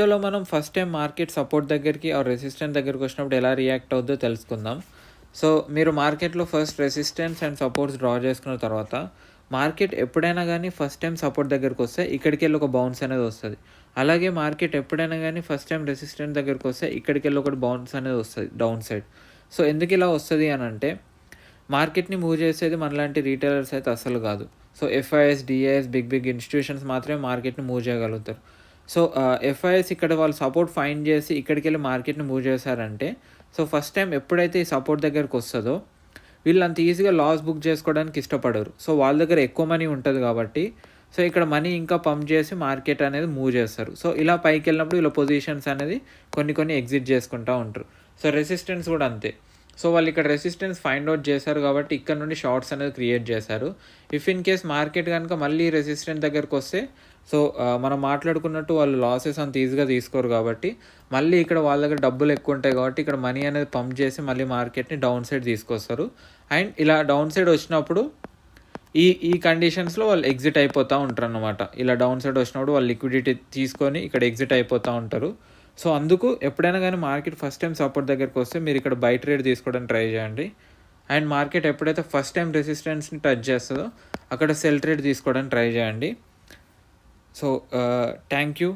వీడియోలో మనం first time market support దగ్గరికి ఆర్ రెసిస్టెన్స్ దగ్గరికి వచ్చినప్పుడు ఎలా రియాక్ట్ అవుద్దో తెలుసుకుందాం. సో మీరు మార్కెట్‌లో first resistance and supports draw చేసుకున్న తర్వాత మార్కెట్ ఎప్పుడైనా గానీ ఫస్ట్ టైం సపోర్ట్ దగ్గరకొస్తే ఇక్కడికెళ్ళి ఒక బౌన్స్ అనేది వస్తది. అలాగే మార్కెట్ ఎప్పుడైనా గానీ ఫస్ట్ టైం రెసిస్టెన్స్ దగ్గరకొస్తే ఇక్కడికెళ్ళి ఒకటి బౌన్స్ అనేది వస్తది డౌన్ సైడ్. సో ఎందుకిలా వస్తది అనంటే మార్కెట్‌ని మూవ్ చేసేది మనలాంటి రిటైలర్స్ అయితే అస్సలు కాదు. So FIs, DIs big institutions మాత్రమే మార్కెట్‌ని మూవ్ చేయగలుగుతారు. సో ఎఫ్ఐఎస్ ఇక్కడ వాళ్ళు సపోర్ట్ ఫైండ్ చేసి ఇక్కడికెళ్ళి మార్కెట్‌ని మూవ్ చేశారంటే, సో ఫస్ట్ టైం ఎప్పుడైతే ఈ సపోర్ట్ దగ్గరకొస్తదో వీళ్ళు అంత ఈజీగా లాస్ బుక్ చేసుకోవడానికి ఇష్టపడరు. సో వాళ్ళ దగ్గర ఎక్కువ మనీ ఉంటది కాబట్టి, సో ఇక్కడ మనీ ఇంకా పంప్ చేసి మార్కెట్ అనేది మూవ్ చేస్తారు. సో ఇలా పైకెళ్ళినప్పుడు వీళ్ళ పొజిషన్స్ అనేది కొన్ని ఎగ్జిట్ చేసుకుంటా ఉంటారు. సో రెసిస్టెన్స్ కూడా అంతే. సో వాళ్ళు ఇక్కడ రెసిస్టెన్స్ ఫైండ్ ఔట్ చేశారు కాబట్టి ఇక్కడ నుండి షార్ట్స్ అనేది క్రియేట్ చేశారు. ఇఫ్ ఇన్ కేస్ మార్కెట్ కనుక మళ్ళీ రెసిస్టెన్స్ దగ్గరకొస్తే సో మనం మాట్లాడుకున్నట్టు వాళ్ళు లాసెస్ అంత ఈజీగా తీసుకోరు కాబట్టి మళ్ళీ ఇక్కడ వాళ్ళ దగ్గర డబ్బులు ఎక్కువ ఉంటాయి కాబట్టి ఇక్కడ మనీ అనేది పంప్ చేసి మళ్ళీ మార్కెట్‌ని డౌన్ సైడ్ తీసుకొస్తారు. అండ్ ఇలా డౌన్ సైడ్ వచ్చినప్పుడు ఈ ఈ కండిషన్స్‌లో వాళ్ళు ఎగ్జిట్ అయిపోతా ఉంటారనమాట. ఇలా డౌన్ సైడ్ వచ్చినప్పుడు వాళ్ళు లిక్విడిటీ తీసుకొని ఇక్కడ ఎగ్జిట్ అయిపోతా ఉంటారు. సో అందుకు ఎప్పుడైనా గానీ మార్కెట్ ఫస్ట్ టైం సపోర్ట్ దగ్గరకొస్తే మీరు ఇక్కడ బై ట్రేడ్ తీసుకోవడానికి ట్రై చేయండి. అండ్ మార్కెట్ ఎప్పుడైతే ఫస్ట్ టైం రెసిస్టెన్స్‌ని టచ్ చేస్తదో అక్కడ సెల్ ట్రేడ్ తీసుకోవడానికి ట్రై చేయండి. So thank you.